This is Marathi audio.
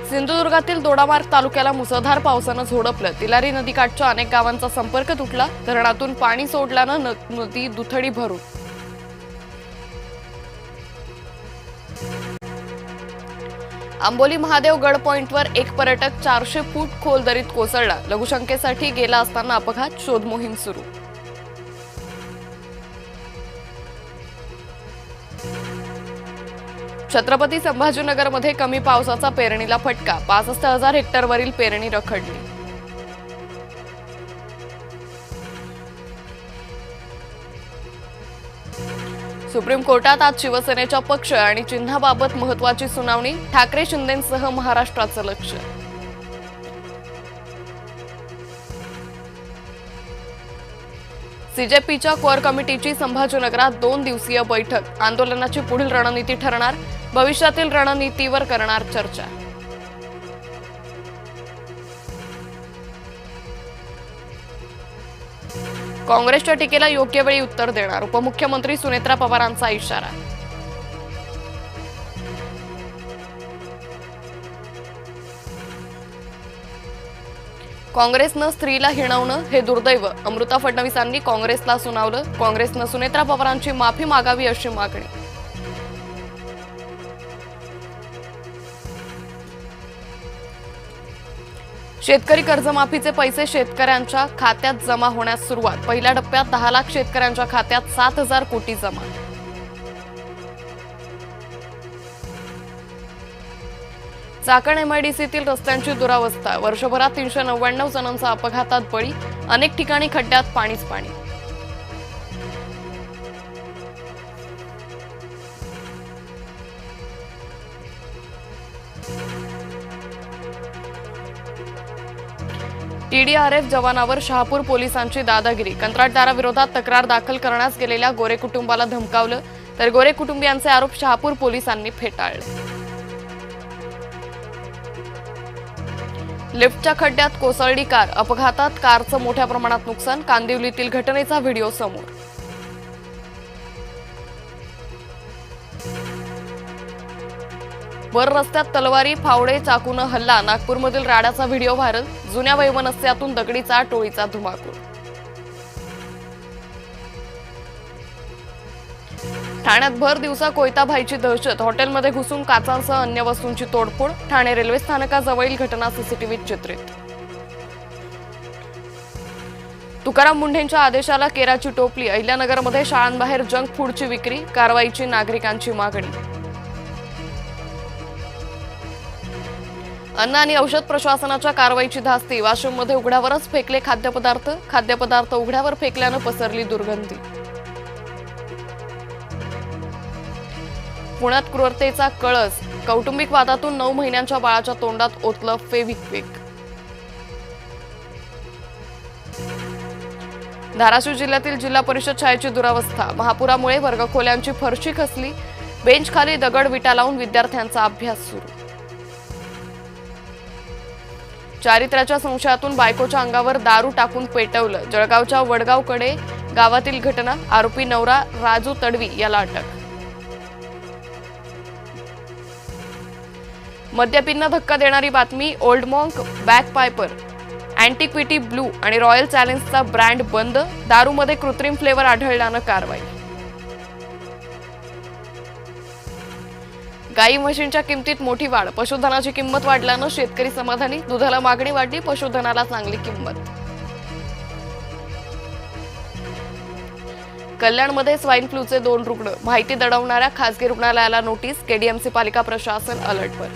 सिंधुदुर्गातील दोडामार्ग तालुक्याला मुसळधार पावसानं झोडपलं. तिलारी नदीकाठच्या अनेक गावांचा संपर्क तुटला. धरणातून पाणी सोडल्यानं नदी दुथडी भरून. आंबोली महादेव गड पॉइंटवर एक पर्यटक 400 फूट खोल दरीत कोसळला. लघुशंकेसाठी गेला असताना अपघात, शोध मोहीम सुरू. छत्रपती संभाजीनगरमध्ये कमी पावसाचा पेरणीला फटका. 65,000 हेक्टरवरील पेरणी रखडली. सुप्रीम कोर्टात आज शिवसेनेच्या पक्ष आणि चिन्हाबाबत महत्त्वाची सुनावणी. ठाकरे शिंदेंसह महाराष्ट्राचं लक्ष. सीजेपीच्या कोअर कमिटीची संभाजीनगरात 2 दिवसीय बैठक. आंदोलनाची पुढील रणनीती ठरणार. भविष्यातील रणनीतीवर करणार चर्चा. काँग्रेसच्या टीकेला योग्य वेळी उत्तर देणार. उपमुख्यमंत्री सुनेत्रा पवारांचा इशारा. काँग्रेसनं स्त्रीला हिणवणं हे दुर्दैव. अमृता फडणवीसांनी काँग्रेसला सुनावलं. काँग्रेसनं सुनेत्रा पवारांची माफी मागावी अशी मागणी. शेतकरी कर्जमाफीचे पैसे शेतकऱ्यांच्या खात्यात जमा होण्यास सुरुवात. पहिल्या टप्प्यात 10 लाख शेतकऱ्यांच्या खात्यात 7,000 कोटी जमा. चाकण एमआयडीसीतील रस्त्यांची दुरावस्था. वर्षभरात 399 जणांचा अपघातात बळी. अनेक ठिकाणी खड्ड्यात पाणीच पाणी. टीडीआरएफ जवानावर शहापूर पोलिसांची दादागिरी. कंत्राटदाराविरोधात तक्रार दाखल करण्यास गेलेल्या गोरे कुटुंबाला धमकावलं, तर गोरे कुटुंबियांचे आरोप शहापूर पोलिसांनी फेटाळले. लिफ्टच्या खड्ड्यात कोसळली कार. अपघातात कारचं मोठ्या प्रमाणात नुकसान. कांदिवलीतील घटनेचा व्हिडिओ समोर. वर रस्त्यात तलवारी, फावडे, चाकून हल्ला. नागपूरमधील राड्याचा व्हिडिओ व्हायरल. जुन्या वैमनस्यातून दगडीचा टोळीचा धुमाकूळ. ठाण्यात भर दिवसा कोयताभाईची दहशत. हॉटेलमध्ये घुसून काचांसह अन्य वस्तूंची तोडफोड. ठाणे रेल्वे स्थानकाजवळील घटना सीसीटीव्हीत चित्रित. तुकाराम मुंढेंच्या आदेशाला केराची टोपली. अहिल्यानगरमध्ये शाळांबाहेर जंक फूडची विक्री. कारवाईची नागरिकांची मागणी. अन्न आणि औषध प्रशासनाच्या कारवाईची धास्ती. वाशिममध्ये उघड्यावरच फेकले खाद्यपदार्थ. खाद्यपदार्थ उघड्यावर फेकल्यानं पसरली दुर्गंधी. पुण्यात क्रूरतेचा कळस. कौटुंबिक वादातून 9 महिन्यांच्या बाळाच्या तोंडात ओतलं फेविक्विक. धाराशिव जिल्ह्यातील जिल्हा परिषद शाळेची दुरावस्था. महापुरामुळे वर्गखोल्यांची फरशी खचली. बेंच खाली दगड विटा लावून विद्यार्थ्यांचा अभ्यास सुरू. चारित्र्याच्या संशयातून बायकोच्या अंगावर दारू टाकून पेटवलं. जळगावच्या वडगावकडे गावातील घटना. आरोपी नवरा राजू तडवी याला अटक. मद्यपींना धक्का देणारी बातमी. Old Monk, Bagpiper, Antiquity Blue आणि रॉयल चॅलेंजचा ब्रँड बंद. दारूमध्ये कृत्रिम फ्लेवर आढळल्यानं कारवाई. गाई म्हशींच्या किमतीत मोठी वाढ. पशुधनाची किंमत वाढल्यानं शेतकरी समाधानी. दुधाला मागणी वाढली. पशुधनाला चांगली किंमत. कल्याणमध्ये स्वाईन फ्लूचे 2 रुग्ण. माहिती दडवणाऱ्या खासगी रुग्णालयाला नोटीस. केडीएमसी पालिका प्रशासन अलर्टवर.